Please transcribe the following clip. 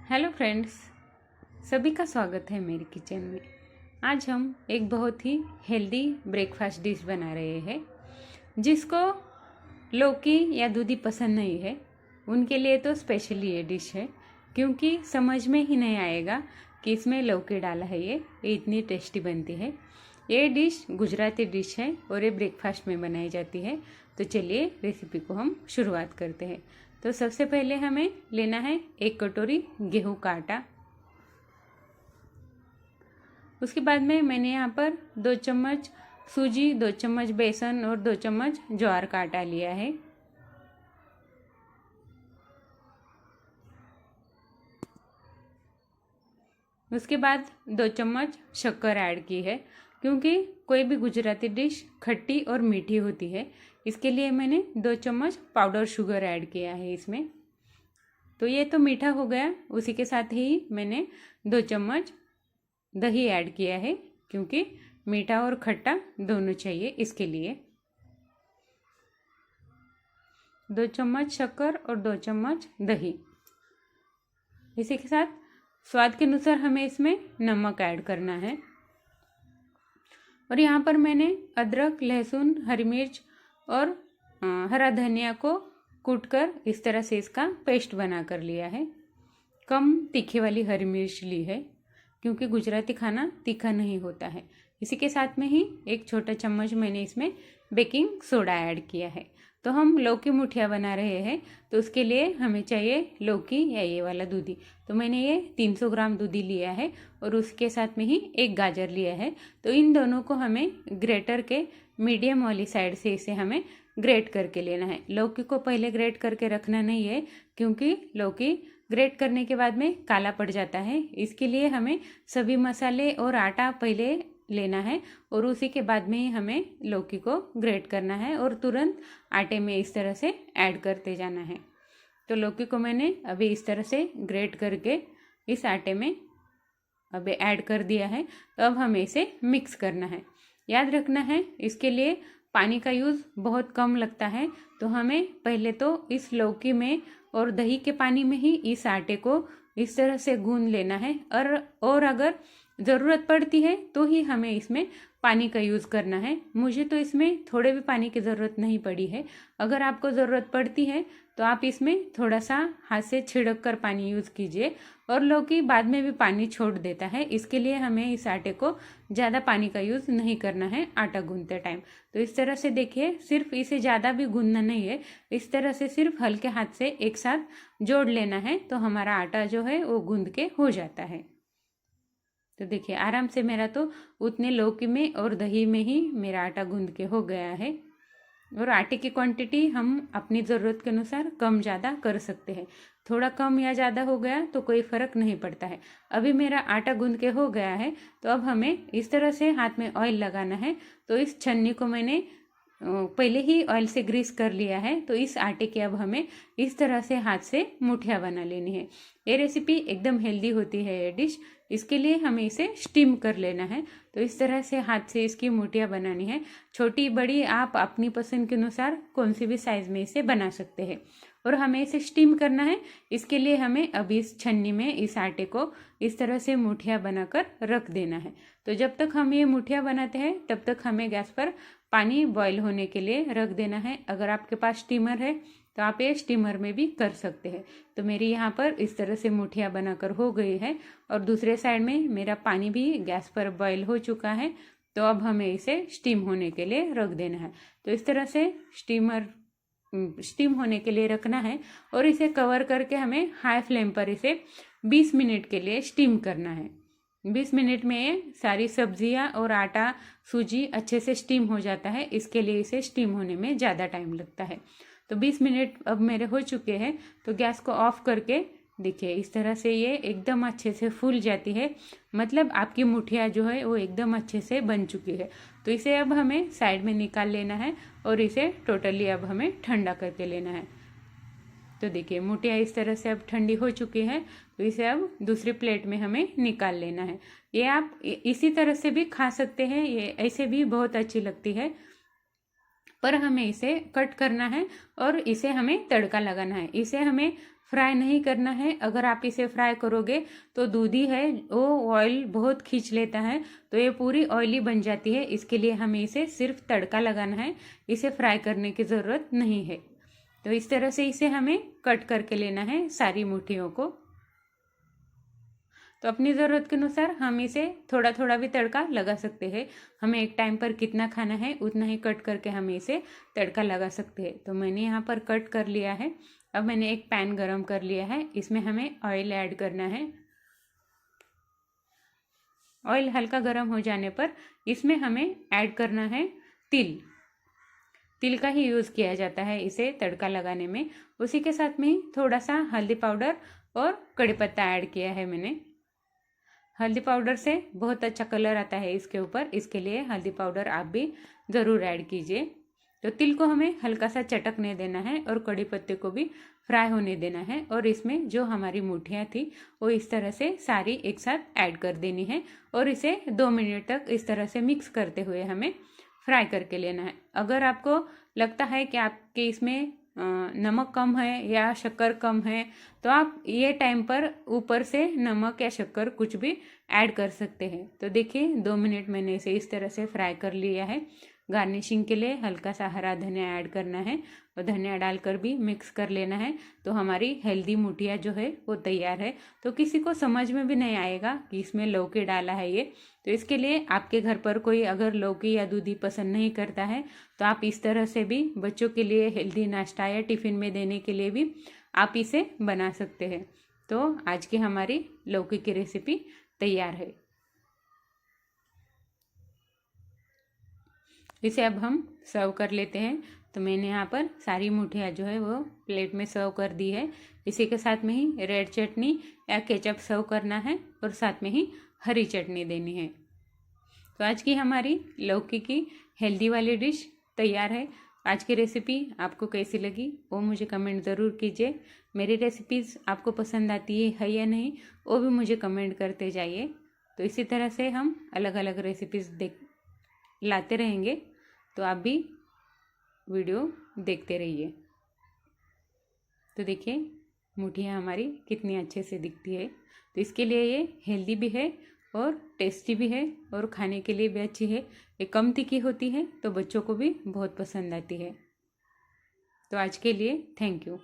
Hello friends, सभी का स्वागत है मेरे किचन में। आज हम एक बहुत ही हेल्दी ब्रेकफास्ट डिश बना रहे हैं। जिसको लौकी या दूधी पसंद नहीं है उनके लिए तो स्पेशली ये डिश है, क्योंकि समझ में ही नहीं आएगा कि इसमें लौकी डाला है। ये इतनी टेस्टी बनती है। ये डिश गुजराती डिश है और ये ब्रेकफास्ट में बनाई जाती है। तो चलिए रेसिपी को हम शुरुआत करते हैं। तो सबसे पहले हमें लेना है 1 कटोरी गेहूं का आटा। उसके बाद में मैंने यहाँ पर 2 चम्मच सूजी, 2 चम्मच बेसन और 2 चम्मच ज्वार का आटा लिया है। उसके बाद 2 चम्मच शक्कर ऐड की है, क्योंकि कोई भी गुजराती डिश खट्टी और मीठी होती है। इसके लिए मैंने 2 चम्मच पाउडर शुगर ऐड किया है इसमें। तो ये तो मीठा हो गया। उसी के साथ ही मैंने 2 चम्मच दही ऐड किया है, क्योंकि मीठा और खट्टा दोनों चाहिए। इसके लिए 2 चम्मच शक्कर और 2 चम्मच दही। इसी के साथ स्वाद के अनुसार हमें इसमें नमक ऐड करना है। और यहाँ पर मैंने अदरक, लहसुन, हरी मिर्च और हरा धनिया को कूटकर इस तरह से इसका पेस्ट बना कर लिया है। कम तीखे वाली हरी मिर्च ली है, क्योंकि गुजराती खाना तीखा नहीं होता है। इसी के साथ में ही 1 छोटा चम्मच मैंने इसमें बेकिंग सोडा ऐड किया है। तो हम लौकी मुठिया बना रहे हैं, तो उसके लिए हमें चाहिए लौकी या ये वाला दूधी। तो मैंने ये 300 ग्राम दूधी लिया है और उसके साथ में ही 1 गाजर लिया है। तो इन दोनों को हमें ग्रेटर के मीडियम वाली साइड से इसे हमें ग्रेट करके लेना है। लौकी को पहले ग्रेट करके रखना नहीं है, क्योंकि लौकी ग्रेट करने के बाद में काला पड़ जाता है। इसके लिए हमें सभी मसाले और आटा पहले लेना है और उसी के बाद में ही हमें लौकी को ग्रेट करना है और तुरंत आटे में इस तरह से ऐड करते जाना है। तो लौकी को मैंने अभी इस तरह से ग्रेट करके इस आटे में अभी ऐड कर दिया है। तो अब हमें इसे मिक्स करना है। याद रखना है, इसके लिए पानी का यूज़ बहुत कम लगता है। तो हमें पहले तो इस लौकी में और दही के पानी में ही इस आटे को इस तरह से गूंद लेना है। और अगर ज़रूरत पड़ती है तो ही हमें इसमें पानी का यूज़ करना है। मुझे तो इसमें थोड़े भी पानी की ज़रूरत नहीं पड़ी है। अगर आपको ज़रूरत पड़ती है तो आप इसमें थोड़ा सा हाथ से छिड़क कर पानी यूज़ कीजिए। और लौकी बाद में भी पानी छोड़ देता है, इसके लिए हमें इस आटे को ज़्यादा पानी का यूज़ नहीं करना है आटा गूंदते टाइम। तो इस तरह से देखिए, सिर्फ इसे ज़्यादा भी गूंदना नहीं है। इस तरह से सिर्फ हल्के हाथ से एक साथ जोड़ लेना है, तो हमारा आटा जो है वो गूंद के हो जाता है। तो देखिए, आराम से मेरा तो उतने लौकी में और दही में ही मेरा आटा गूंद के हो गया है। और आटे की क्वांटिटी हम अपनी ज़रूरत के अनुसार कम ज़्यादा कर सकते हैं। थोड़ा कम या ज़्यादा हो गया तो कोई फ़र्क नहीं पड़ता है। अभी मेरा आटा गूंद के हो गया है, तो अब हमें इस तरह से हाथ में ऑयल लगाना है। तो इस छन्नी को मैंने पहले ही ऑयल से ग्रीस कर लिया है। तो इस आटे की अब हमें इस तरह से हाथ से मुठिया बना लेनी है। ये रेसिपी एकदम हेल्दी होती है ये डिश। इसके लिए हमें इसे स्टीम कर लेना है। तो इस तरह से हाथ से इसकी मुठिया बनानी है। छोटी बड़ी आप अपनी पसंद के अनुसार कौन सी भी साइज़ में इसे बना सकते हैं। और हमें इसे स्टीम करना है। इसके लिए हमें अभी इस छन्नी में इस आटे को इस तरह से मुठिया बनाकर रख देना है। तो जब तक हम ये मुठिया बनाते हैं तब तक हमें गैस पर पानी बॉईल होने के लिए रख देना है। अगर आपके पास स्टीमर है तो आप ये स्टीमर में भी कर सकते हैं। तो मेरी यहाँ पर इस तरह से मुठिया बनाकर हो गई है और दूसरे साइड में मेरा पानी भी गैस पर बॉईल हो चुका है। तो अब हमें इसे स्टीम होने के लिए रख देना है। तो इस तरह से स्टीम होने के लिए रखना है और इसे कवर करके हमें हाई फ्लेम पर इसे 20 मिनट के लिए स्टीम करना है। 20 मिनट में ये सारी सब्जियां और आटा, सूजी अच्छे से स्टीम हो जाता है। इसके लिए इसे स्टीम होने में ज़्यादा टाइम लगता है। तो 20 मिनट अब मेरे हो चुके हैं। तो गैस को ऑफ करके देखिए, इस तरह से ये एकदम अच्छे से फूल जाती है। मतलब आपकी मुठिया जो है वो एकदम अच्छे से बन चुकी है। तो इसे अब हमें साइड में निकाल लेना है और इसे टोटली अब हमें ठंडा करके लेना है। तो देखिए, मुठिया इस तरह से अब ठंडी हो चुकी है। तो इसे अब दूसरी प्लेट में हमें निकाल लेना है। ये आप इसी तरह से भी खा सकते हैं, ये ऐसे भी बहुत अच्छी लगती है। पर हमें इसे कट करना है और इसे हमें तड़का लगाना है। इसे हमें फ्राई नहीं करना है। अगर आप इसे फ्राई करोगे तो दूधी है वो ऑयल बहुत खींच लेता है, तो ये पूरी ऑयली बन जाती है। इसके लिए हमें इसे सिर्फ तड़का लगाना है, इसे फ्राई करने की ज़रूरत नहीं है। तो इस तरह से इसे हमें कट करके लेना है सारी मुट्ठियों को। तो अपनी ज़रूरत के अनुसार हम इसे थोड़ा थोड़ा भी तड़का लगा सकते हैं। हमें एक टाइम पर कितना खाना है उतना ही कट करके हम इसे तड़का लगा सकते हैं। तो मैंने यहाँ पर कट कर लिया है। अब मैंने एक पैन गरम कर लिया है, इसमें हमें ऑयल ऐड करना है। ऑयल हल्का गरम हो जाने पर इसमें हमें ऐड करना है तिल। तिल का ही यूज़ किया जाता है इसे तड़का लगाने में। उसी के साथ में ही थोड़ा सा हल्दी पाउडर और कड़ी पत्ता ऐड किया है मैंने। हल्दी पाउडर से बहुत अच्छा कलर आता है इसके ऊपर, इसके लिए हल्दी पाउडर आप भी ज़रूर ऐड कीजिए। तो तिल को हमें हल्का सा चटकने देना है और कड़ी पत्ते को भी फ्राई होने देना है। और इसमें जो हमारी मुठियाँ थी वो इस तरह से सारी एक साथ ऐड कर देनी है और इसे 2 मिनट तक इस तरह से मिक्स करते हुए हमें फ्राई करके लेना है। अगर आपको लगता है कि आपके इसमें नमक कम है या शक्कर कम है तो आप ये टाइम पर ऊपर से नमक या शक्कर कुछ भी ऐड कर सकते हैं। तो देखिए 2 मिनट मैंने इसे इस तरह से फ्राई कर लिया है। गार्निशिंग के लिए हल्का सा हरा धनिया ऐड करना है और धनिया डालकर भी मिक्स कर लेना है। तो हमारी हेल्दी मुठिया जो है वो तैयार है। तो किसी को समझ में भी नहीं आएगा कि इसमें लौकी डाला है ये। तो इसके लिए आपके घर पर कोई अगर लौकी या दूधी पसंद नहीं करता है तो आप इस तरह से भी बच्चों के लिए हेल्दी नाश्ता या टिफ़िन में देने के लिए भी आप इसे बना सकते हैं। तो आज की हमारी लौकी की रेसिपी तैयार है। इसे अब हम सर्व कर लेते हैं। तो मैंने यहाँ पर सारी मुठियाँ जो है वो प्लेट में सर्व कर दी है। इसी के साथ में ही रेड चटनी या केचप सर्व करना है और साथ में ही हरी चटनी देनी है। तो आज की हमारी लौकी की हेल्दी वाली डिश तैयार है। आज की रेसिपी आपको कैसी लगी वो मुझे कमेंट ज़रूर कीजिए। मेरी रेसिपीज़ आपको पसंद आती है या नहीं वो भी मुझे कमेंट करते जाइए। तो इसी तरह से हम अलग अलग रेसिपीज़ लाते रहेंगे। तो आप भी वीडियो देखते रहिए। तो देखिए मुठियाँ हमारी कितनी अच्छे से दिखती है। तो इसके लिए ये हेल्दी भी है और टेस्टी भी है और खाने के लिए भी अच्छी है। ये कम तीखी होती है तो बच्चों को भी बहुत पसंद आती है। तो आज के लिए थैंक यू।